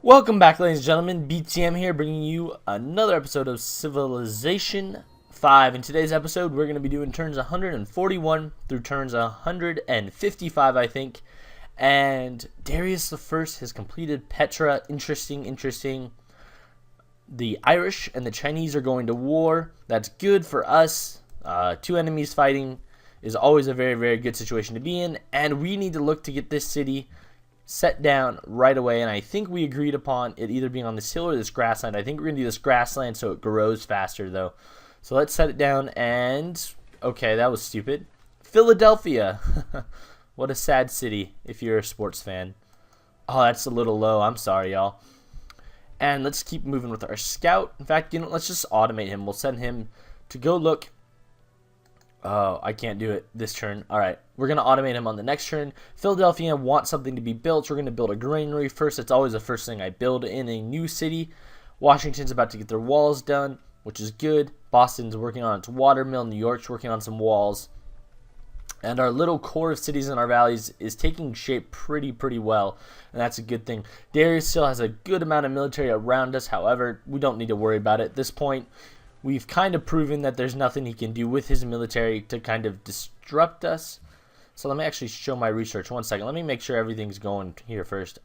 Welcome back, ladies and gentlemen. BTM here, bringing you another episode of Civilization 5. In today's episode, we're going to be doing turns 141 through turns 155, I think. And Darius the First has completed Petra. Interesting. The Irish and the Chinese are going to war. That's good for us. Two enemies fighting is always a very good situation to be in. And we need to look to get this city set down right away, and I think we agreed upon it either being on this hill or this grassland. I think we're going to do this grassland so it grows faster, though. So let's set it down, and okay, that was stupid. Philadelphia. What a sad city if you're a sports fan. Oh, that's a little low. I'm sorry, y'all. And let's keep moving with our scout. In fact, let's just automate him. We'll send him to go look. Oh, I can't do it this turn. All right, we're going to automate him on the next turn. Philadelphia wants something to be built. So we're going to build a granary first. It's always the first thing I build in a new city. Washington's about to get their walls done, which is good. Boston's working on its water mill. New York's working on some walls. And our little core of cities in our valleys is taking shape pretty well, and that's a good thing. Darius still has a good amount of military around us. However, we don't need to worry about it at this point. We've kind of proven that there's nothing he can do with his military to kind of disrupt us. So let me actually show my research. One second. Let me make sure everything's going here first.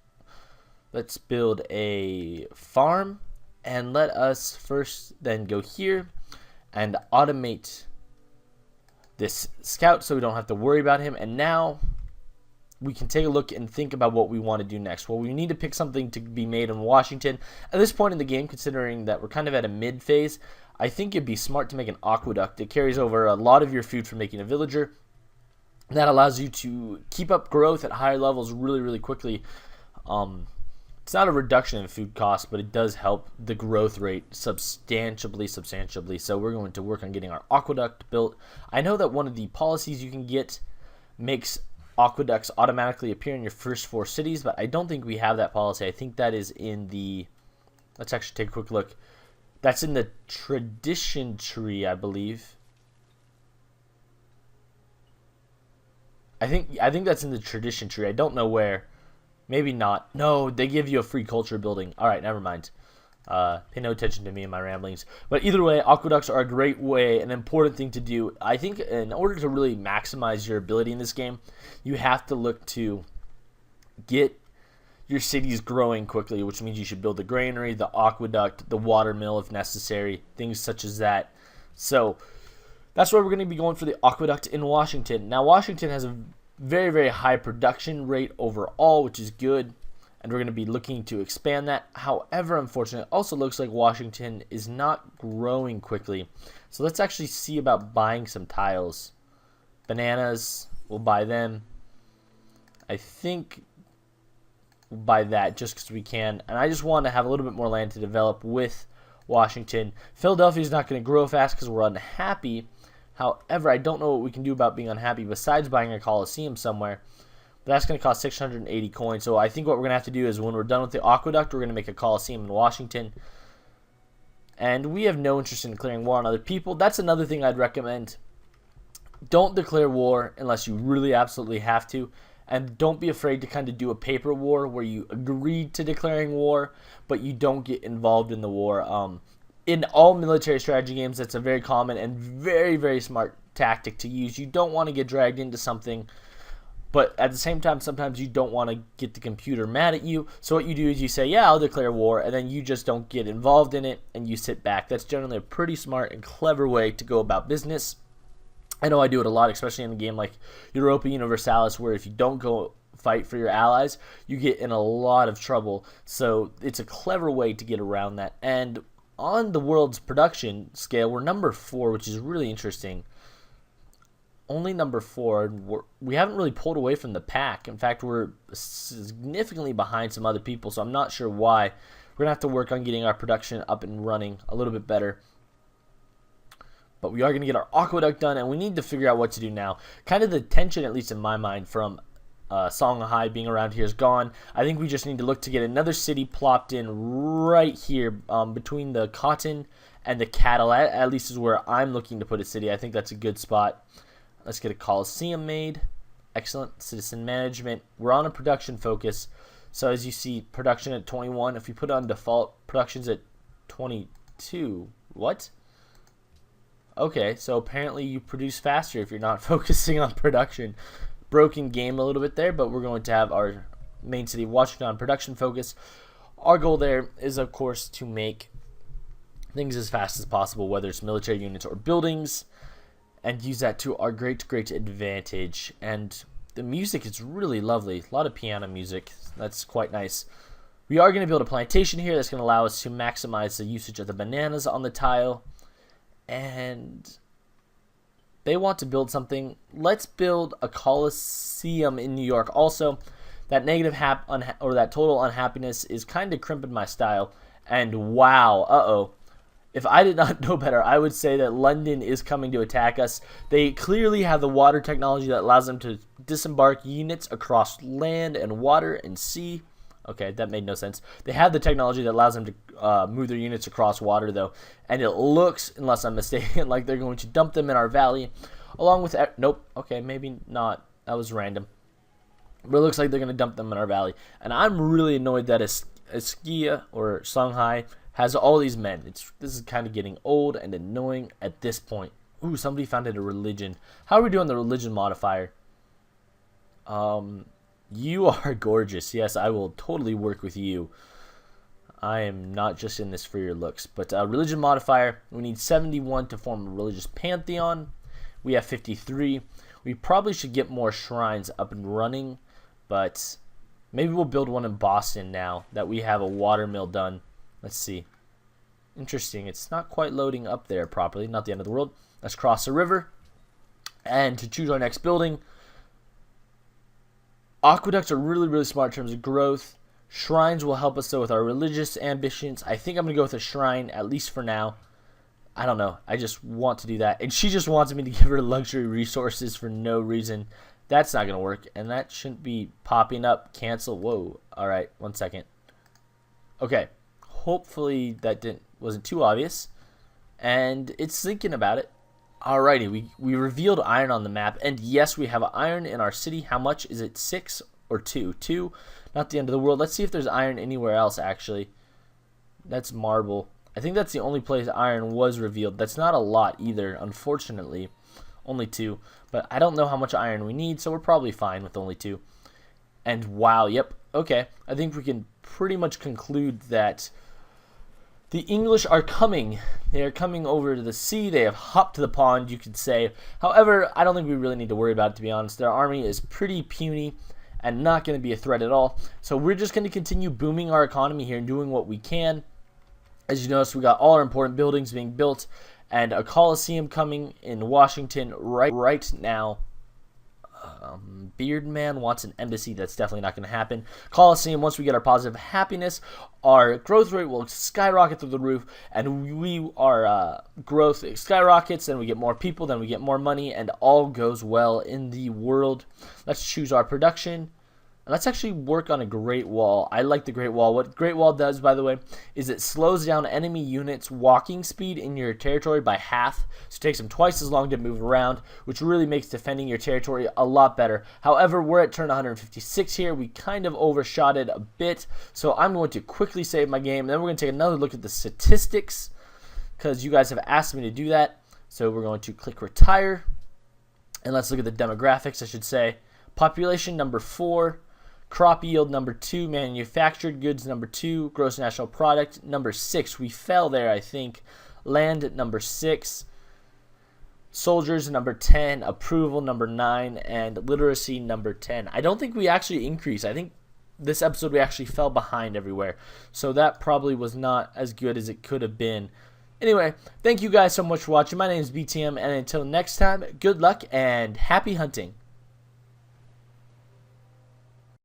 Let's build a farm. And let us first then go here and automate this scout so we don't have to worry about him. And now we can take a look and think about what we want to do next. Well, we need to pick something to be made in Washington. At this point in the game, considering that we're kind of at a mid phase, I think it'd be smart to make an aqueduct. It carries over a lot of your food for making a villager. That allows you to keep up growth at higher levels really quickly. It's not a reduction in food costs, but it does help the growth rate substantially. So we're going to work on getting our aqueduct built. I know that one of the policies you can get makes aqueducts automatically appear in your first 4 cities, but I don't think we have that policy. I think that is in the... Let's actually take a quick look. That's in the tradition tree, I believe. I think that's in the tradition tree. I don't know where. Maybe not. No, they give you a free culture building. All right, never mind. Pay no attention to me and my ramblings. But either way, aqueducts are a great way, an important thing to do. I think in order to really maximize your ability in this game, you have to look to get your city's growing quickly, which means you should build the granary, the aqueduct, the water mill if necessary, things such as that. So that's why we're going to be going for the aqueduct in Washington. Now, Washington has a very high production rate overall, which is good, and we're going to be looking to expand that. However, unfortunately, it also looks like Washington is not growing quickly. So let's actually see about buying some tiles. Bananas, we'll buy them. I think we'll buy that just because we can. And I just want to have a little bit more land to develop with Washington. Philadelphia is not going to grow fast because we're unhappy. However, I don't know what we can do about being unhappy besides buying a Coliseum somewhere. But that's going to cost 680 coins. So I think what we're going to have to do is when we're done with the aqueduct, we're going to make a Coliseum in Washington. And we have no interest in declaring war on other people. That's another thing I'd recommend. Don't declare war unless you really absolutely have to. And don't be afraid to kind of do a paper war where you agree to declaring war, but you don't get involved in the war. In all military strategy games, that's a very common and very smart tactic to use. You don't want to get dragged into something, but at the same time, sometimes you don't want to get the computer mad at you. So what you do is you say, yeah, I'll declare war, and then you just don't get involved in it, and you sit back. That's generally a pretty smart and clever way to go about business. I know I do it a lot, especially in a game like Europa Universalis, where if you don't go fight for your allies, you get in a lot of trouble. So it's a clever way to get around that. And on the world's production scale, we're number 4, which is really interesting. Only number 4. We haven't really pulled away from the pack. In fact, we're significantly behind some other people, so I'm not sure why. We're going to have to work on getting our production up and running a little bit better. But we are going to get our aqueduct done, and we need to figure out what to do now. Kind of the tension, at least in my mind, from Songhai being around here is gone. I think we just need to look to get another city plopped in right here between the cotton and the cattle. At least is where I'm looking to put a city. I think that's a good spot. Let's get a Coliseum made. Excellent citizen management. We're on a production focus. So as you see, production at 21. If we put on default, production's at 22. What? Okay, so apparently you produce faster if you're not focusing on production. Broken game a little bit there, but we're going to have our main city of Washington on production focus. Our goal there is, of course, to make things as fast as possible, whether it's military units or buildings, and use that to our great advantage. And the music is really lovely. A lot of piano music. That's quite nice. We are going to build a plantation here that's going to allow us to maximize the usage of the bananas on the tile. And they want to build something. Let's build a Coliseum in New York. Also, that negative that total unhappiness is kind of crimping my style. And wow, if I did not know better, I would say that London is coming to attack us. They clearly have the water technology that allows them to disembark units across land and water and sea. Okay, that made no sense. They have the technology that allows them to move their units across water, though. And it looks, unless I'm mistaken, like they're going to dump them in our valley. Along with... Nope. Okay, maybe not. That was random. But it looks like they're going to dump them in our valley. And I'm really annoyed that Askia, or Shanghai, has all these men. This is kind of getting old and annoying at this point. Ooh, somebody founded a religion. How are we doing the religion modifier? You are gorgeous. Yes, I will totally work with you. I am not just in this for your looks. But religion modifier, we need 71 to form a religious pantheon. We have 53. We probably should get more shrines up and running. But maybe we'll build one in Boston now that we have a water mill done. Let's see. Interesting. It's not quite loading up there properly. Not the end of the world. Let's cross the river. And to choose our next building... Aqueducts are really smart in terms of growth. Shrines will help us, though, with our religious ambitions. I think I'm going to go with a shrine, at least for now. I don't know. I just want to do that. And she just wants me to give her luxury resources for no reason. That's not going to work. And that shouldn't be popping up. Cancel. Whoa. All right. 1 second. Okay. Hopefully that wasn't too obvious. And it's thinking about it. Alrighty, we revealed iron on the map, and yes, we have iron in our city. How much is it? 6 or 2? 2, not the end of the world. Let's see if there's iron anywhere else, actually. That's marble. I think that's the only place iron was revealed. That's not a lot either, unfortunately. Only 2, but I don't know how much iron we need, so we're probably fine with only 2. And wow, yep, okay. I think we can pretty much conclude that the English are coming. They are coming over to the sea. They have hopped to the pond, you could say. However, I don't think we really need to worry about it, to be honest. Their army is pretty puny and not going to be a threat at all. So we're just going to continue booming our economy here and doing what we can. As you notice, we got all our important buildings being built and a Coliseum coming in Washington right now. Beardman wants an embassy. That's definitely not going to happen. Coliseum, once we get our positive happiness, our growth rate will skyrocket through the roof, and our growth skyrockets, then we get more people, then we get more money, and all goes well in the world. Let's choose our production. Let's actually work on a Great Wall. I like the Great Wall. What Great Wall does, by the way, is it slows down enemy units' walking speed in your territory by half. So it takes them twice as long to move around, which really makes defending your territory a lot better. However, we're at turn 156 here. We kind of overshot it a bit. So I'm going to quickly save my game. Then we're going to take another look at the statistics because you guys have asked me to do that. So we're going to click retire. And let's look at the demographics, I should say. Population number 4. Crop yield number 2, manufactured goods number 2, gross national product number 6. We fell there, I think. Land number 6, soldiers number 10, approval number 9, and literacy number 10. I don't think we actually increased. I think this episode we actually fell behind everywhere. So that probably was not as good as it could have been. Anyway, thank you guys so much for watching. My name is BTM, and until next time, good luck and happy hunting.